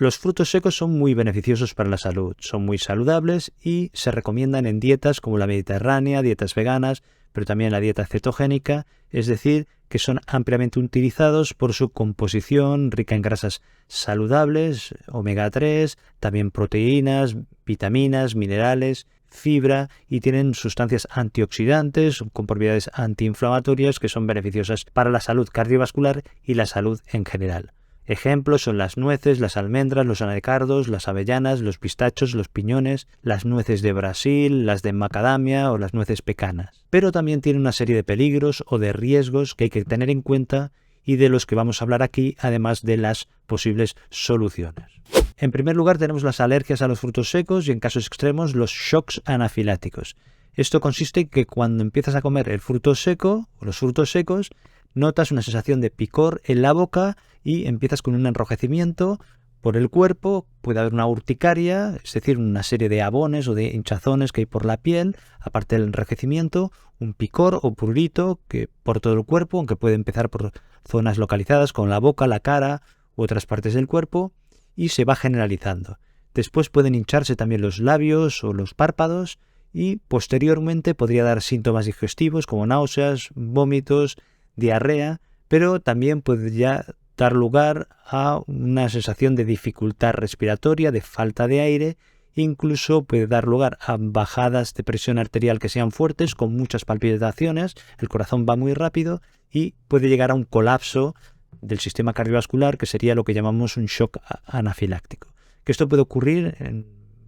Los frutos secos son muy beneficiosos para la salud, son muy saludables y se recomiendan en dietas como la mediterránea, dietas veganas, pero también la dieta cetogénica, es decir, que son ampliamente utilizados por su composición rica en grasas saludables, omega 3, también proteínas, vitaminas, minerales, fibra y tienen sustancias antioxidantes con propiedades antiinflamatorias que son beneficiosas para la salud cardiovascular y la salud en general. Ejemplos son las nueces, las almendras, los anacardos, las avellanas, los pistachos, los piñones, las nueces de Brasil, las de macadamia o las nueces pecanas. Pero también tiene una serie de peligros o de riesgos que hay que tener en cuenta y de los que vamos a hablar aquí, además de las posibles soluciones. En primer lugar tenemos las alergias a los frutos secos y en casos extremos los shocks anafilácticos. Esto consiste en que cuando empiezas a comer el fruto seco o los frutos secos, notas una sensación de picor en la boca y empiezas con un enrojecimiento por el cuerpo, puede haber una urticaria, es decir, una serie de abones o de hinchazones que hay por la piel, aparte del enrojecimiento, un picor o prurito que por todo el cuerpo, aunque puede empezar por zonas localizadas como la boca, la cara u otras partes del cuerpo, y se va generalizando. Después pueden hincharse también los labios o los párpados y posteriormente podría dar síntomas digestivos como náuseas, vómitos, diarrea, pero también podría dar lugar a una sensación de dificultad respiratoria, de falta de aire, incluso puede dar lugar a bajadas de presión arterial que sean fuertes, con muchas palpitaciones, el corazón va muy rápido y puede llegar a un colapso del sistema cardiovascular, que sería lo que llamamos un shock anafiláctico. Que esto puede ocurrir en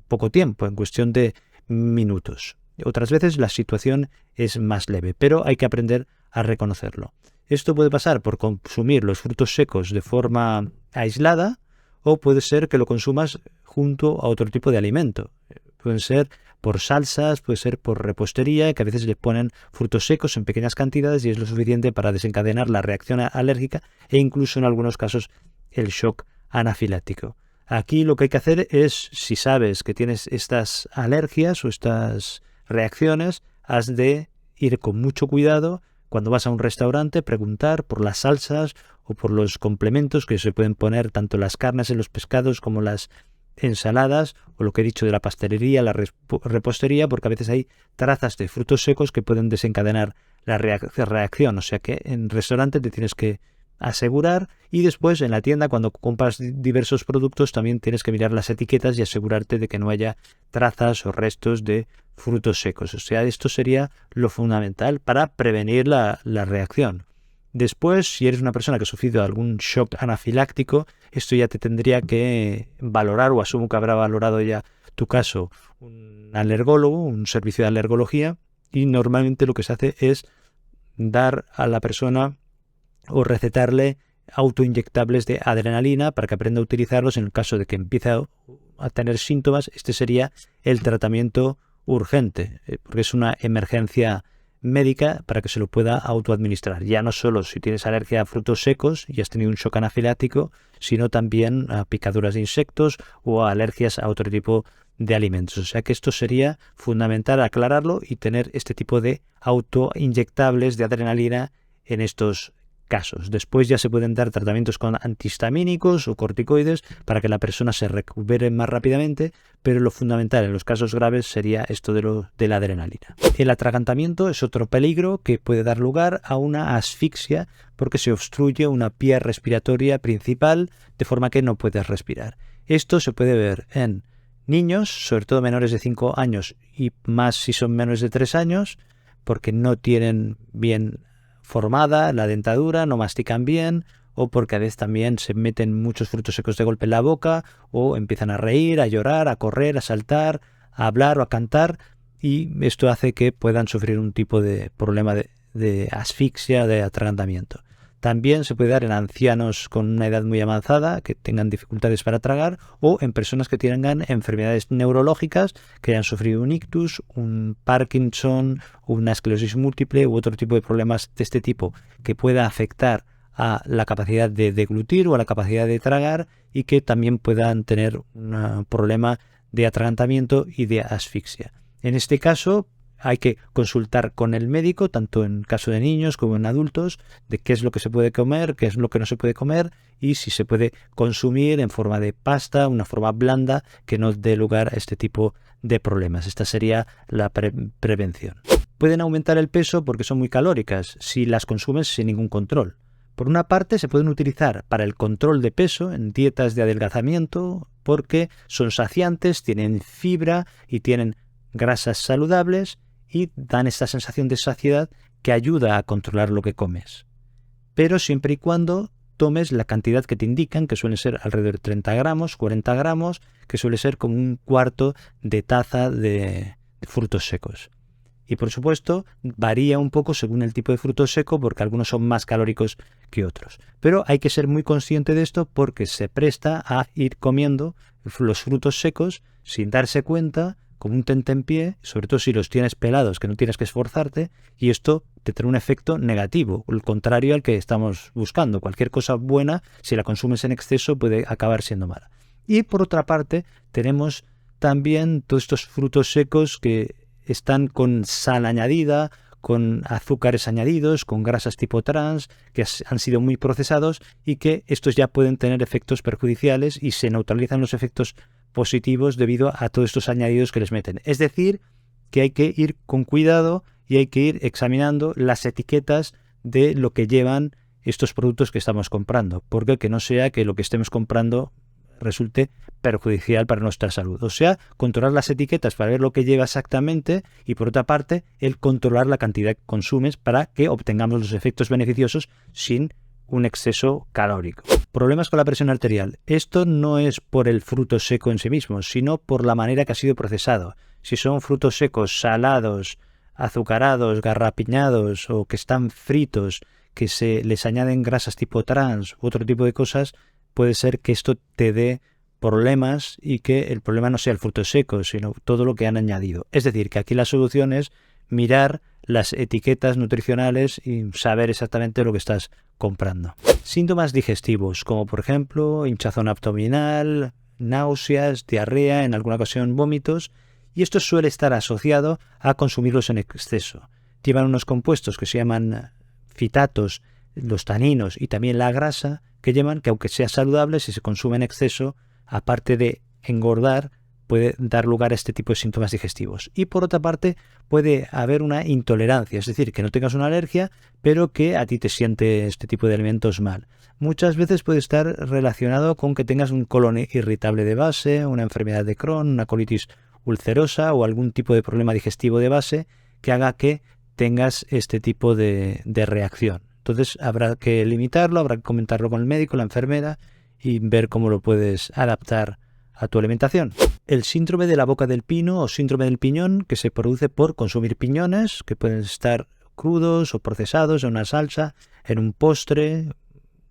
poco tiempo, en cuestión de minutos. Otras veces la situación es más leve, pero hay que aprender a reconocerlo. Esto puede pasar por consumir los frutos secos de forma aislada o puede ser que lo consumas junto a otro tipo de alimento. Pueden ser por salsas, puede ser por repostería, que a veces le ponen frutos secos en pequeñas cantidades y es lo suficiente para desencadenar la reacción alérgica e incluso en algunos casos el shock anafiláctico. Aquí lo que hay que hacer es, si sabes que tienes estas alergias o estas reacciones, has de ir con mucho cuidado. Cuando vas a un restaurante, preguntar por las salsas o por los complementos que se pueden poner tanto las carnes en los pescados como las ensaladas o lo que he dicho de la pastelería, la repostería, porque a veces hay trazas de frutos secos que pueden desencadenar la reacción. O sea que en restaurante te tienes que asegurar y después en la tienda cuando compras diversos productos también tienes que mirar las etiquetas y asegurarte de que no haya trazas o restos de frutos secos. O sea, esto sería lo fundamental para prevenir la reacción. Después, si eres una persona que ha sufrido algún shock anafiláctico, esto ya te tendría que valorar, o asumo que habrá valorado ya tu caso, un alergólogo, un servicio de alergología, y normalmente lo que se hace es dar a la persona o recetarle autoinyectables de adrenalina para que aprenda a utilizarlos en el caso de que empiece a tener síntomas. Este sería el tratamiento urgente, porque es una emergencia médica para que se lo pueda autoadministrar. Ya no solo si tienes alergia a frutos secos y has tenido un shock anafilático, sino también a picaduras de insectos o a alergias a otro tipo de alimentos. O sea que esto sería fundamental aclararlo y tener este tipo de autoinyectables de adrenalina en estos casos. Después ya se pueden dar tratamientos con antihistamínicos o corticoides para que la persona se recupere más rápidamente, pero lo fundamental en los casos graves sería esto de la adrenalina. El atragantamiento es otro peligro que puede dar lugar a una asfixia porque se obstruye una vía respiratoria principal de forma que no puedes respirar. Esto se puede ver en niños, sobre todo menores de 5 años y más si son menores de 3 años, porque no tienen bien formada la dentadura, no mastican bien o porque a veces también se meten muchos frutos secos de golpe en la boca o empiezan a reír, a llorar, a correr, a saltar, a hablar o a cantar y esto hace que puedan sufrir un tipo de problema de asfixia, de atragantamiento. También se puede dar en ancianos con una edad muy avanzada que tengan dificultades para tragar o en personas que tengan enfermedades neurológicas que hayan sufrido un ictus, un Parkinson, una esclerosis múltiple u otro tipo de problemas de este tipo que pueda afectar a la capacidad de deglutir o a la capacidad de tragar y que también puedan tener un problema de atragantamiento y de asfixia. En este caso hay que consultar con el médico, tanto en caso de niños como en adultos, de qué es lo que se puede comer, qué es lo que no se puede comer y si se puede consumir en forma de pasta, una forma blanda que no dé lugar a este tipo de problemas. Esta sería la prevención. Pueden aumentar el peso porque son muy calóricas si las consumes sin ningún control. Por una parte, se pueden utilizar para el control de peso en dietas de adelgazamiento porque son saciantes, tienen fibra y tienen grasas saludables y dan esta sensación de saciedad que ayuda a controlar lo que comes. Pero siempre y cuando tomes la cantidad que te indican, que suele ser alrededor de 30 gramos, 40 gramos, que suele ser como un cuarto de taza de frutos secos. Y por supuesto varía un poco según el tipo de fruto seco porque algunos son más calóricos que otros. Pero hay que ser muy consciente de esto porque se presta a ir comiendo los frutos secos sin darse cuenta, como un tentempié, sobre todo si los tienes pelados, que no tienes que esforzarte, y esto te trae un efecto negativo, el contrario al que estamos buscando. Cualquier cosa buena, si la consumes en exceso, puede acabar siendo mala. Y por otra parte, tenemos también todos estos frutos secos que están con sal añadida, con azúcares añadidos, con grasas tipo trans, que han sido muy procesados y que estos ya pueden tener efectos perjudiciales y se neutralizan los efectos positivos debido a todos estos añadidos que les meten. Es decir, que hay que ir con cuidado y hay que ir examinando las etiquetas de lo que llevan estos productos que estamos comprando, porque que no sea que lo que estemos comprando resulte perjudicial para nuestra salud. O sea, controlar las etiquetas para ver lo que lleva exactamente y por otra parte, el controlar la cantidad que consumes para que obtengamos los efectos beneficiosos sin un exceso calórico. Problemas con la presión arterial. Esto no es por el fruto seco en sí mismo, sino por la manera que ha sido procesado. Si son frutos secos, salados, azucarados, garrapiñados o que están fritos, que se les añaden grasas tipo trans u otro tipo de cosas, puede ser que esto te dé problemas y que el problema no sea el fruto seco, sino todo lo que han añadido. Es decir, que aquí la solución es mirar las etiquetas nutricionales y saber exactamente lo que estás comprando. Síntomas digestivos, como por ejemplo hinchazón abdominal, náuseas, diarrea, en alguna ocasión vómitos, y esto suele estar asociado a consumirlos en exceso. Llevan unos compuestos que se llaman fitatos, los taninos y también la grasa, que llevan que aunque sea saludable, si se consume en exceso, aparte de engordar, puede dar lugar a este tipo de síntomas digestivos. Y por otra parte, puede haber una intolerancia, es decir, que no tengas una alergia, pero que a ti te siente este tipo de alimentos mal. Muchas veces puede estar relacionado con que tengas un colon irritable de base, una enfermedad de Crohn, una colitis ulcerosa o algún tipo de problema digestivo de base que haga que tengas este tipo de reacción. Entonces habrá que limitarlo, habrá que comentarlo con el médico, la enfermera y ver cómo lo puedes adaptar a tu alimentación. El síndrome de la boca del pino o síndrome del piñón, que se produce por consumir piñones, que pueden estar crudos o procesados en una salsa, en un postre,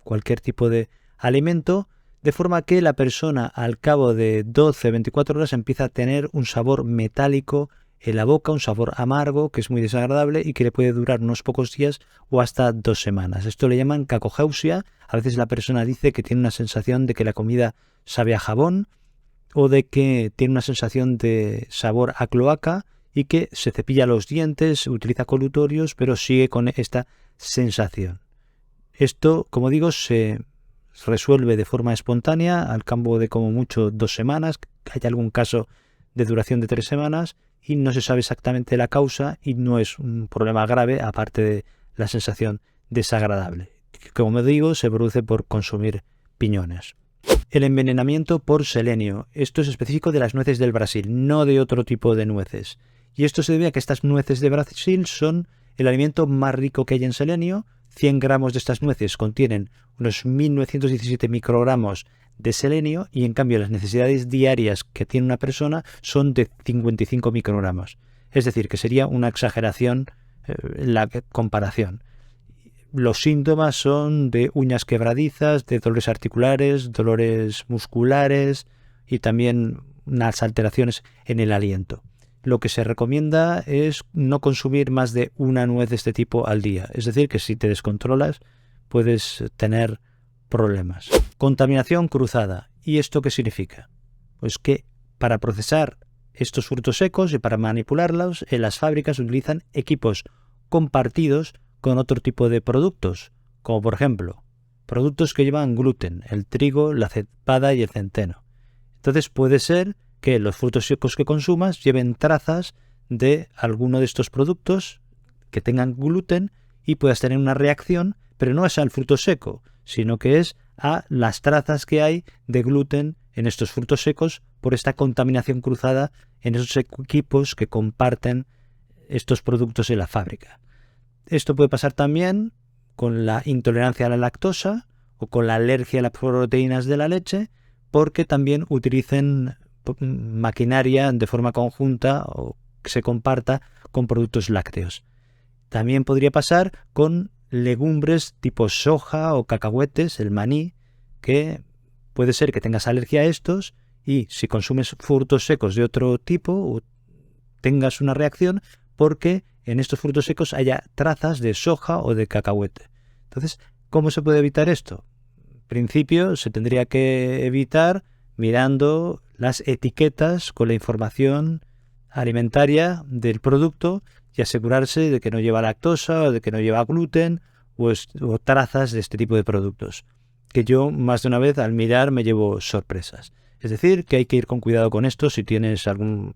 cualquier tipo de alimento, de forma que la persona al cabo de 12-24 horas empieza a tener un sabor metálico en la boca, un sabor amargo que es muy desagradable y que le puede durar unos pocos días o hasta 2 semanas. Esto le llaman cacogeusia. A veces la persona dice que tiene una sensación de que la comida sabe a jabón o de que tiene una sensación de sabor a cloaca y que se cepilla los dientes, utiliza colutorios, pero sigue con esta sensación. Esto, como digo, se resuelve de forma espontánea al cabo de como mucho 2 semanas. Hay algún caso de duración de 3 semanas y no se sabe exactamente la causa y no es un problema grave aparte de la sensación desagradable. Como digo, se produce por consumir piñones. El envenenamiento por selenio. Esto es específico de las nueces del Brasil, no de otro tipo de nueces. Y esto se debe a que estas nueces de Brasil son el alimento más rico que hay en selenio. 100 gramos de estas nueces contienen unos 1917 microgramos de selenio y en cambio las necesidades diarias que tiene una persona son de 55 microgramos. Es decir, que sería una exageración la comparación. Los síntomas son de uñas quebradizas, de dolores articulares, dolores musculares y también unas alteraciones en el aliento. Lo que se recomienda es no consumir más de una nuez de este tipo al día. Es decir, que si te descontrolas puedes tener problemas. Contaminación cruzada. ¿Y esto qué significa? Pues que para procesar estos frutos secos y para manipularlos en las fábricas utilizan equipos compartidos con otro tipo de productos, como por ejemplo productos que llevan gluten, el trigo, la cebada y el centeno. Entonces puede ser que los frutos secos que consumas lleven trazas de alguno de estos productos que tengan gluten y puedas tener una reacción, pero no es al fruto seco, sino que es a las trazas que hay de gluten en estos frutos secos por esta contaminación cruzada en esos equipos que comparten estos productos en la fábrica. Esto puede pasar también con la intolerancia a la lactosa o con la alergia a las proteínas de la leche, porque también utilicen maquinaria de forma conjunta o que se comparta con productos lácteos. También podría pasar con legumbres tipo soja o cacahuetes, el maní, que puede ser que tengas alergia a estos y si consumes frutos secos de otro tipo tengas una reacción porque en estos frutos secos haya trazas de soja o de cacahuete. Entonces, ¿cómo se puede evitar esto? En principio se tendría que evitar mirando las etiquetas con la información alimentaria del producto y asegurarse de que no lleva lactosa o de que no lleva gluten o trazas de este tipo de productos. Que yo más de una vez al mirar me llevo sorpresas. Es decir, que hay que ir con cuidado con esto si tienes alguna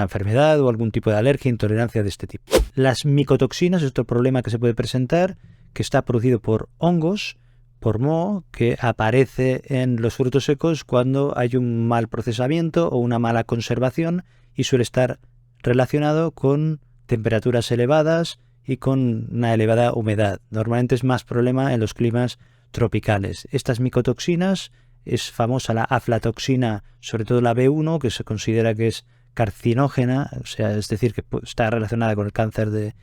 enfermedad o algún tipo de alergia, intolerancia de este tipo. Las micotoxinas es otro problema que se puede presentar, que está producido por hongos, por moho, que aparece en los frutos secos cuando hay un mal procesamiento o una mala conservación y suele estar relacionado con temperaturas elevadas y con una elevada humedad. Normalmente es más problema en los climas tropicales. Estas micotoxinas es famosa la aflatoxina, sobre todo la B1, que se considera que es carcinógena, o sea, es decir, que está relacionada con el cáncer de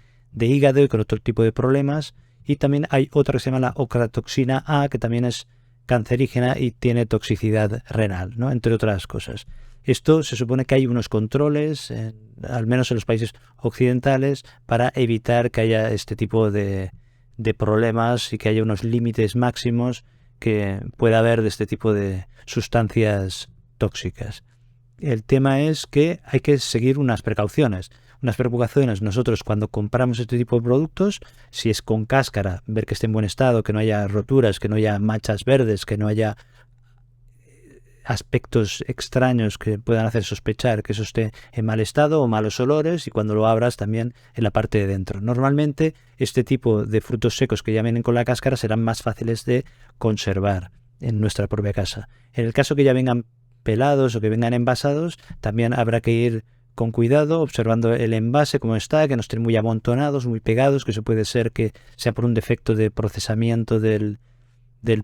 hígado y con otro tipo de problemas. Y también hay otra que se llama la ocratoxina A, que también es cancerígena y tiene toxicidad renal, ¿no? Entre otras cosas. Esto se supone que hay unos controles, al menos en los países occidentales, para evitar que haya este tipo de problemas y que haya unos límites máximos que pueda haber de este tipo de sustancias tóxicas. El tema es que hay que seguir unas precauciones. Nosotros cuando compramos este tipo de productos, si es con cáscara, ver que esté en buen estado, que no haya roturas, que no haya manchas verdes, que no haya aspectos extraños que puedan hacer sospechar que eso esté en mal estado o malos olores, y cuando lo abras también en la parte de dentro. Normalmente este tipo de frutos secos que ya vienen con la cáscara serán más fáciles de conservar en nuestra propia casa. En el caso que ya vengan pelados o que vengan envasados, también habrá que ir con cuidado, observando el envase como está, que no estén muy amontonados, muy pegados, que eso puede ser que sea por un defecto de procesamiento del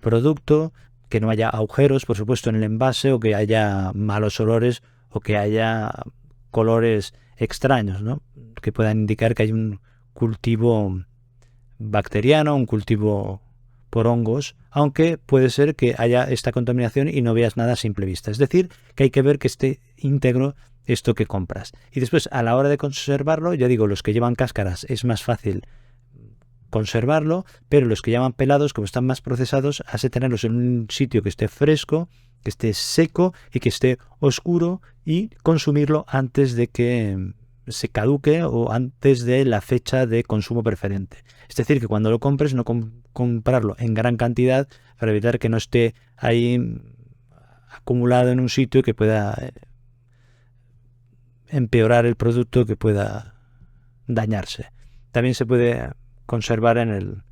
producto, que no haya agujeros, por supuesto, en el envase, o que haya malos olores o que haya colores extraños, ¿no? Que puedan indicar que hay un cultivo bacteriano, un cultivo por hongos, aunque puede ser que haya esta contaminación y no veas nada a simple vista. Es decir, que hay que ver que esté íntegro esto que compras. Y después, a la hora de conservarlo, ya digo, los que llevan cáscaras es más fácil conservarlo, pero los que llevan pelados, como están más procesados, has de tenerlos en un sitio que esté fresco, que esté seco y que esté oscuro, y consumirlo antes de que se caduque o antes de la fecha de consumo preferente. Es decir, que cuando lo compres no comprarlo en gran cantidad para evitar que no esté ahí acumulado en un sitio que pueda empeorar el producto, que pueda dañarse. También se puede conservar en el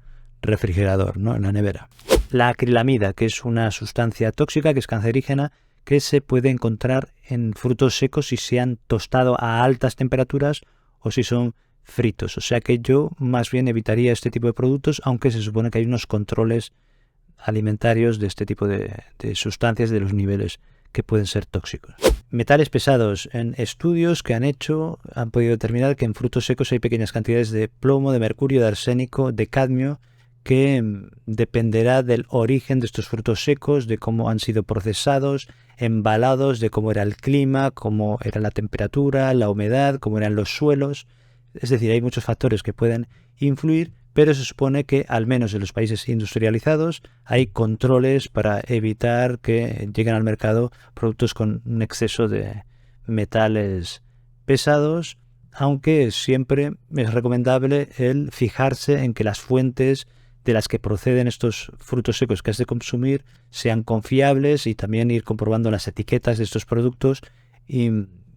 refrigerador, ¿no? En la nevera. La acrilamida, que es una sustancia tóxica que es cancerígena, que se puede encontrar en frutos secos si se han tostado a altas temperaturas o si son fritos. O sea que yo más bien evitaría este tipo de productos, aunque se supone que hay unos controles alimentarios de este tipo de sustancias, de los niveles que pueden ser tóxicos. Metales pesados. En estudios que han hecho han podido determinar que en frutos secos hay pequeñas cantidades de plomo, de mercurio, de arsénico, de cadmio, que dependerá del origen de estos frutos secos, de cómo han sido procesados, embalados, de cómo era el clima, cómo era la temperatura, la humedad, cómo eran los suelos. Es decir, hay muchos factores que pueden influir, pero se supone que al menos en los países industrializados hay controles para evitar que lleguen al mercado productos con un exceso de metales pesados, aunque siempre es recomendable el fijarse en que las fuentes de las que proceden estos frutos secos que has de consumir sean confiables, y también ir comprobando las etiquetas de estos productos y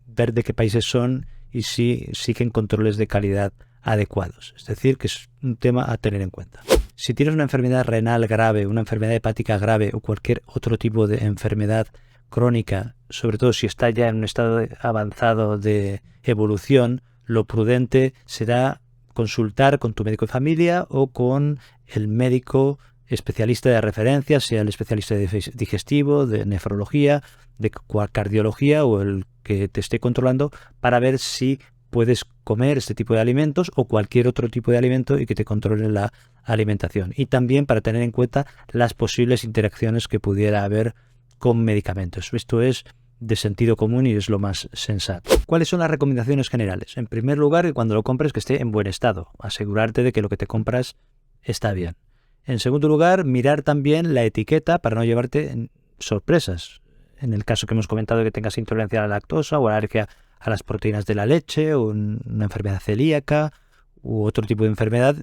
ver de qué países son y si siguen controles de calidad adecuados. Es decir, que es un tema a tener en cuenta. Si tienes una enfermedad renal grave, una enfermedad hepática grave o cualquier otro tipo de enfermedad crónica, sobre todo si está ya en un estado avanzado de evolución, lo prudente será consultar con tu médico de familia o con el médico especialista de referencia, sea el especialista de digestivo, de nefrología, de cardiología o el que te esté controlando, para ver si puedes comer este tipo de alimentos o cualquier otro tipo de alimento y que te controle la alimentación. Y también para tener en cuenta las posibles interacciones que pudiera haber con medicamentos. Esto es de sentido común y es lo más sensato. ¿Cuáles son las recomendaciones generales? En primer lugar, que cuando lo compres que esté en buen estado. Asegurarte de que lo que te compras está bien. En segundo lugar, mirar también la etiqueta para no llevarte sorpresas. En el caso que hemos comentado, que tengas intolerancia a la lactosa o alergia a las proteínas de la leche o una enfermedad celíaca u otro tipo de enfermedad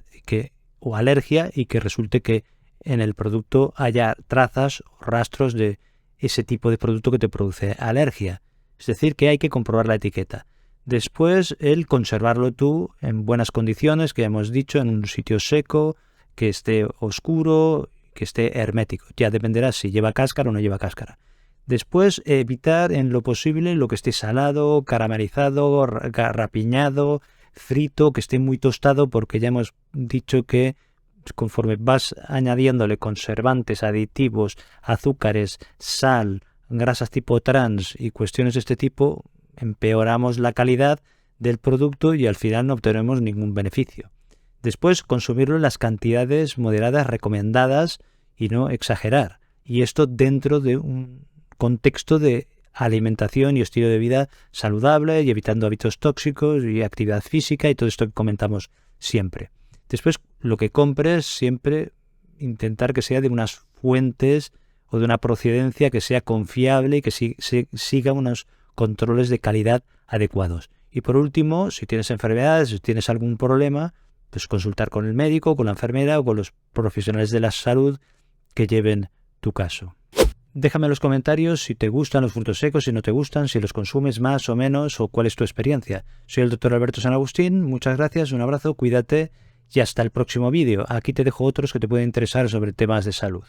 o alergia, y que resulte que en el producto haya trazas o rastros de ese tipo de producto que te produce alergia. Es decir, que hay que comprobar la etiqueta. Después, el conservarlo tú en buenas condiciones, que hemos dicho, en un sitio seco, que esté oscuro, que esté hermético. Ya dependerá si lleva cáscara o no lleva cáscara. Después, evitar en lo posible lo que esté salado, caramelizado, rapiñado, frito, que esté muy tostado, porque ya hemos dicho que conforme vas añadiéndole conservantes, aditivos, azúcares, sal, grasas tipo trans y cuestiones de este tipo, empeoramos la calidad del producto y al final no obtenemos ningún beneficio. Después, consumirlo en las cantidades moderadas recomendadas y no exagerar. Y esto dentro de un contexto de alimentación y estilo de vida saludable y evitando hábitos tóxicos y actividad física y todo esto que comentamos siempre. Después, lo que compres, siempre intentar que sea de unas fuentes o de una procedencia que sea confiable y que siga unos controles de calidad adecuados. Y por último, si tienes enfermedades, si tienes algún problema, pues consultar con el médico, con la enfermera o con los profesionales de la salud que lleven tu caso. Déjame en los comentarios si te gustan los frutos secos, si no te gustan, si los consumes más o menos o cuál es tu experiencia. Soy el Dr. Alberto San Agustín, muchas gracias, un abrazo, cuídate y hasta el próximo vídeo. Aquí te dejo otros que te pueden interesar sobre temas de salud.